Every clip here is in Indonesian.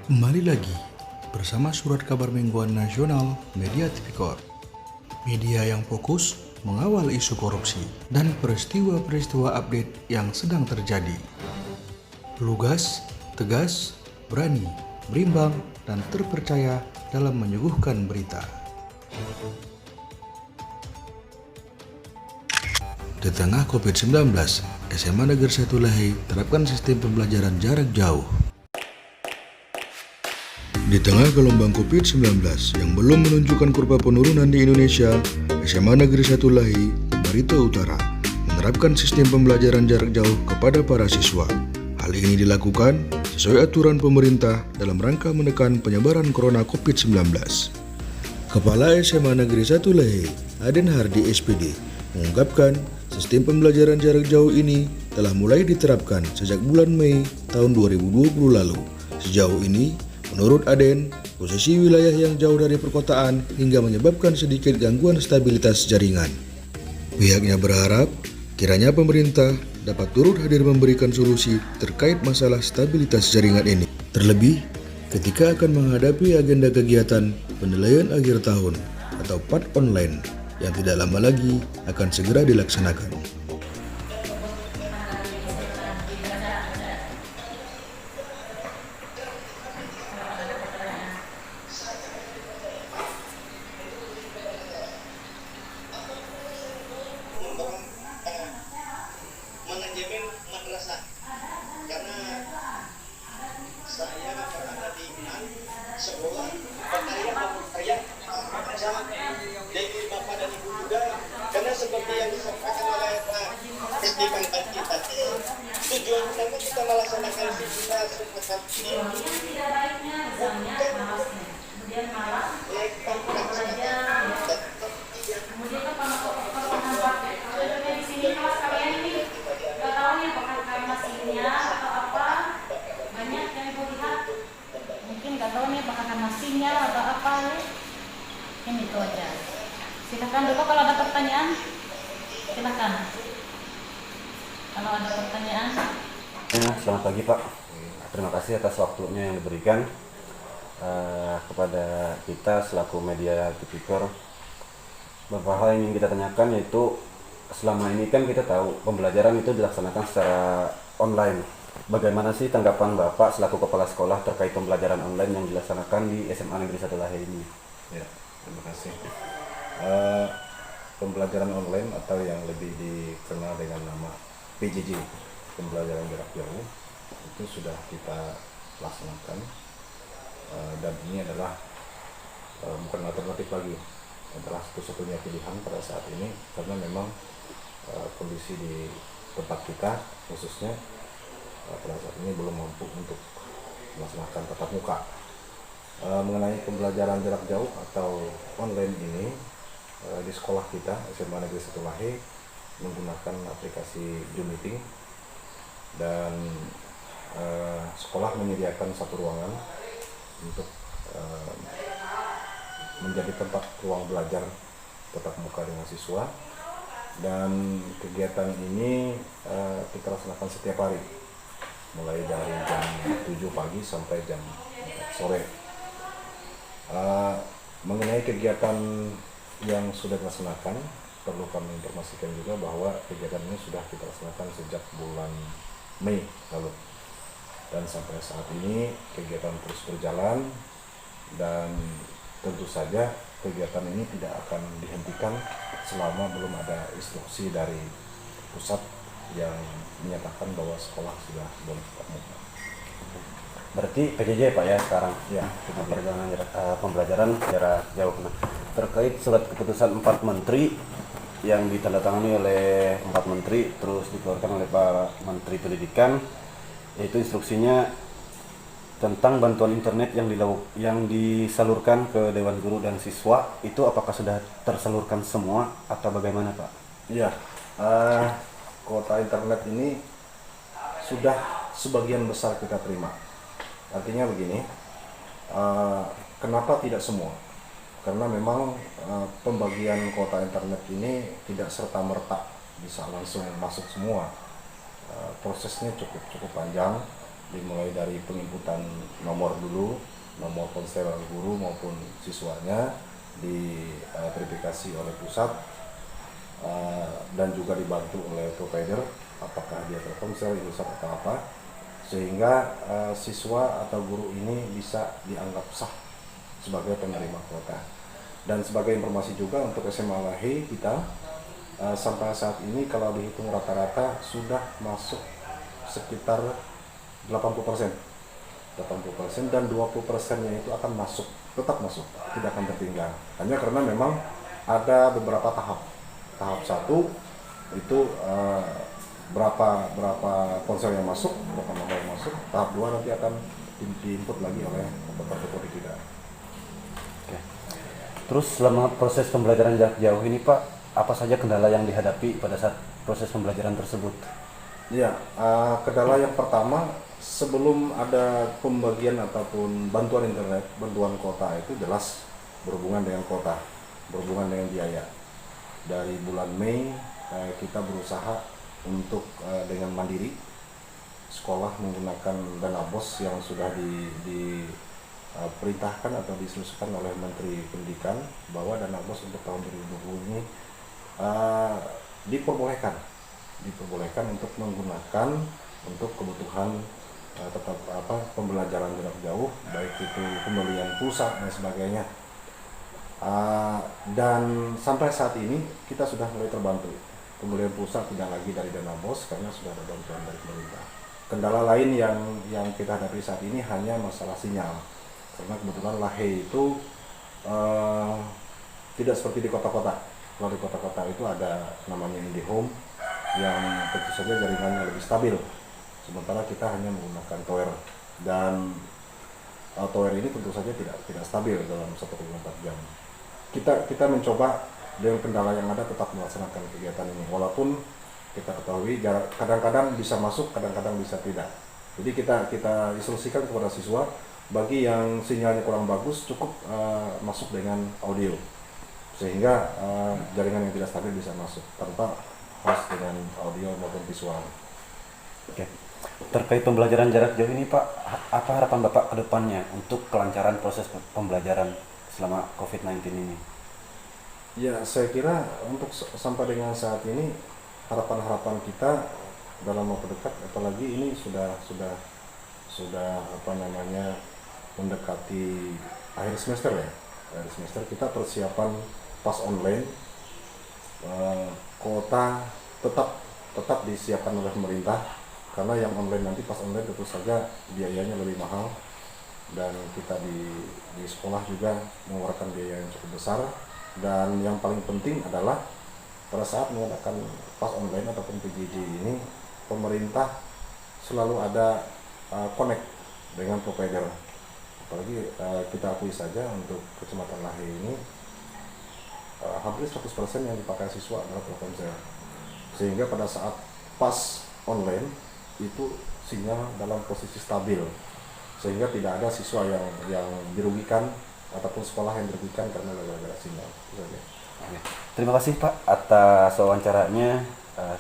Kembali lagi bersama Surat Kabar Mingguan Nasional Media Tipikor. Media yang fokus mengawal isu korupsi dan peristiwa-peristiwa update yang sedang terjadi. Lugas, tegas, berani, berimbang, dan terpercaya dalam menyuguhkan berita. Di tengah COVID-19, SMA Negeri 1 Lahe terapkan sistem pembelajaran jarak jauh. Di tengah gelombang COVID-19 yang belum menunjukkan kurva penurunan di Indonesia, SMA Negeri 1 Lahe, Barito Utara, menerapkan sistem pembelajaran jarak jauh kepada para siswa. Hal ini dilakukan sesuai aturan pemerintah dalam rangka menekan penyebaran corona COVID-19. Kepala SMA Negeri 1 Lahe, Aden Hardi SPD, mengungkapkan sistem pembelajaran jarak jauh ini telah mulai diterapkan sejak bulan Mei tahun 2020 lalu. Sejauh ini, menurut Aden, posisi wilayah yang jauh dari perkotaan hingga menyebabkan sedikit gangguan stabilitas jaringan. Pihaknya berharap kiranya pemerintah dapat turut hadir memberikan solusi terkait masalah stabilitas jaringan ini. Terlebih, ketika akan menghadapi agenda kegiatan penilaian akhir tahun atau PAT online yang tidak lama lagi akan segera dilaksanakan. Manajemen madrasah karena saya berada di sekolah pekerjaan dari bapak dan ibu juga, karena seperti yang disampaikan oleh Pak Istiqam tadi, tujuan utama kita melaksanakan kita seperti ini sinyal atau apa, ini itu aja. Silakan dulu kalau ada pertanyaan, silakan. Kalau ada pertanyaan. Selamat pagi Pak, terima kasih atas waktunya yang diberikan kepada kita selaku media Tipikor. Beberapa hal yang ingin kita tanyakan, yaitu selama ini kan kita tahu pembelajaran itu dilaksanakan secara online. Bagaimana sih tanggapan Bapak selaku kepala sekolah terkait pembelajaran online yang dilaksanakan di SMA Negeri 1 Lahe ini? Ya, terima kasih. Pembelajaran online atau yang lebih dikenal dengan nama PJJ, pembelajaran jarak jauh, itu sudah kita laksanakan, dan ini adalah bukan alternatif lagi, adalah satu-satunya pilihan pada saat ini, karena memang kondisi di tempat kita khususnya pada saat ini belum mampu untuk melaksanakan tatap muka. Mengenai pembelajaran jarak jauh atau online ini, di sekolah kita SMA Negeri 1 Lahe menggunakan aplikasi Zoom Meeting, dan sekolah menyediakan satu ruangan untuk menjadi tempat ruang belajar tatap muka dengan siswa, dan kegiatan ini kita laksanakan setiap hari mulai dari jam 7 pagi sampai jam sore. Mengenai kegiatan yang sudah dilaksanakan, perlu kami informasikan juga bahwa kegiatan ini sudah kita laksanakan sejak bulan Mei lalu, dan sampai saat ini kegiatan terus berjalan, dan tentu saja kegiatan ini tidak akan dihentikan selama belum ada instruksi dari pusat yang menyatakan bahwa sekolah sudah boleh tatap muka. Berarti PJJ Pak ya sekarang? Ya, perjalanan pembelajaran jarak jauh. Nah, terkait surat keputusan 4 menteri yang ditandatangani oleh 4 menteri terus dikeluarkan oleh Pak Menteri Pendidikan, yaitu instruksinya tentang bantuan internet yang disalurkan ke Dewan Guru dan Siswa, itu apakah sudah tersalurkan semua atau bagaimana Pak? Iya, kuota internet ini sudah sebagian besar kita terima. Artinya begini, kenapa tidak semua? Karena memang pembagian kuota internet ini tidak serta-merta bisa langsung masuk semua. Prosesnya cukup panjang, dimulai dari penginputan nomor dulu, nomor ponsel guru maupun siswanya diverifikasi oleh pusat dan juga dibantu oleh provider apakah dia Telkomsel, Indosat atau apa, sehingga siswa atau guru ini bisa dianggap sah sebagai penerima kuota. Dan sebagai informasi juga untuk SMA Lahi kita sampai saat ini kalau dihitung rata-rata sudah masuk sekitar 80%, dan 20%-nya itu akan masuk, tetap masuk, tidak akan tertinggal. Hanya karena memang ada beberapa tahap. Tahap 1 itu berapa ponsel yang masuk, berapa nomor yang masuk. Tahap 2 nanti akan diinput lagi oleh operator kita. Oke. Terus selama proses pembelajaran jarak jauh ini Pak, apa saja kendala yang dihadapi pada saat proses pembelajaran tersebut? Ya, kendala yang pertama sebelum ada pembagian ataupun bantuan internet, bantuan kuota itu jelas berhubungan dengan kuota, berhubungan dengan biaya. Dari bulan Mei kita berusaha untuk dengan mandiri sekolah menggunakan dana BOS yang sudah diperintahkan atau diinstruksikan oleh Menteri Pendidikan bahwa dana BOS untuk tahun 2020 ini diperbolehkan untuk menggunakan untuk kebutuhan tetap pembelajaran jarak jauh, baik itu pembelian pulsa dan sebagainya. Dan sampai saat ini kita sudah mulai terbantu. Pembelian pulsa tidak lagi dari dana BOS karena sudah ada bantuan dari pemerintah. Kendala lain yang kita hadapi saat ini hanya masalah sinyal, karena kebetulan Lahe itu tidak seperti di kota-kota. Kalau di kota-kota itu ada namanya IndiHome yang tentu saja jaringannya lebih stabil. Sementara kita hanya menggunakan tower, dan tower ini tentu saja tidak stabil dalam 1,4 jam. Kita mencoba dengan kendala yang ada tetap melaksanakan kegiatan ini, walaupun kita ketahui kadang-kadang bisa masuk, kadang-kadang bisa tidak. Jadi kita instruksikan kepada siswa, bagi yang sinyalnya kurang bagus cukup masuk dengan audio, sehingga jaringan yang tidak stabil bisa masuk tanpa harus dengan audio maupun visual. Oke. Terkait pembelajaran jarak jauh ini Pak, apa harapan Bapak ke depannya untuk kelancaran proses pembelajaran selama COVID-19 ini? Ya, saya kira untuk sampai dengan saat ini harapan-harapan kita dalam waktu dekat, apalagi ini sudah mendekati akhir semester ya. Akhir semester kita persiapan pas online, kuota tetap disiapkan oleh pemerintah, karena yang online nanti pas online tentu saja biayanya lebih mahal, dan kita di sekolah juga mengeluarkan biaya yang cukup besar. Dan yang paling penting adalah pada saat mengadakan pas online ataupun PJJ ini, pemerintah selalu ada connect dengan provider. Apalagi kita akui saja untuk Kecamatan Lahe ini hampir 100% yang dipakai siswa adalah Telkomsel, sehingga pada saat pas online itu sinyal dalam posisi stabil, sehingga tidak ada siswa yang dirugikan ataupun sekolah yang dirugikan karena gara-gara sinyal. Terima kasih Pak atas wawancaranya.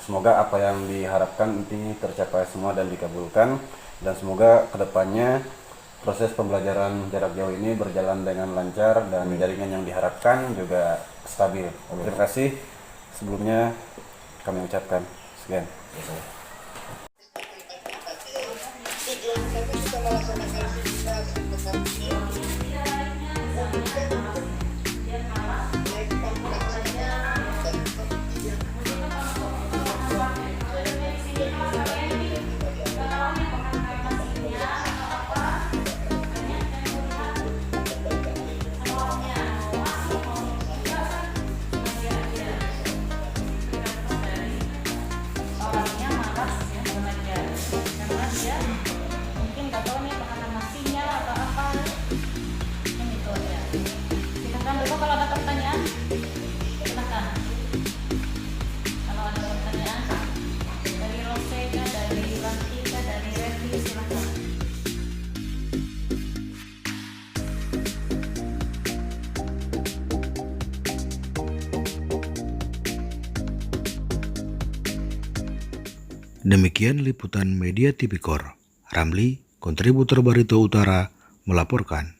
Semoga apa yang diharapkan ini tercapai semua dan dikabulkan, dan semoga kedepannya proses pembelajaran jarak jauh ini berjalan dengan lancar dan jaringan yang diharapkan juga stabil. Terima kasih. Sebelumnya kami ucapkan sekian. Tujuan kami kita melaksanakan aktivitas seperti ini. Orangnya malas ya belajar, karena dia mungkin nggak tahu nih karena sinyal atau apa. Ini itu aja. Silakan dulu kalau ada pertanyaan, silakan. Kalau ada pertanyaan dari Roseka, dari Lantika, dari Revi, silakan. Demikian liputan Media Tipikor. Ramli Kontributor Barito Utara melaporkan.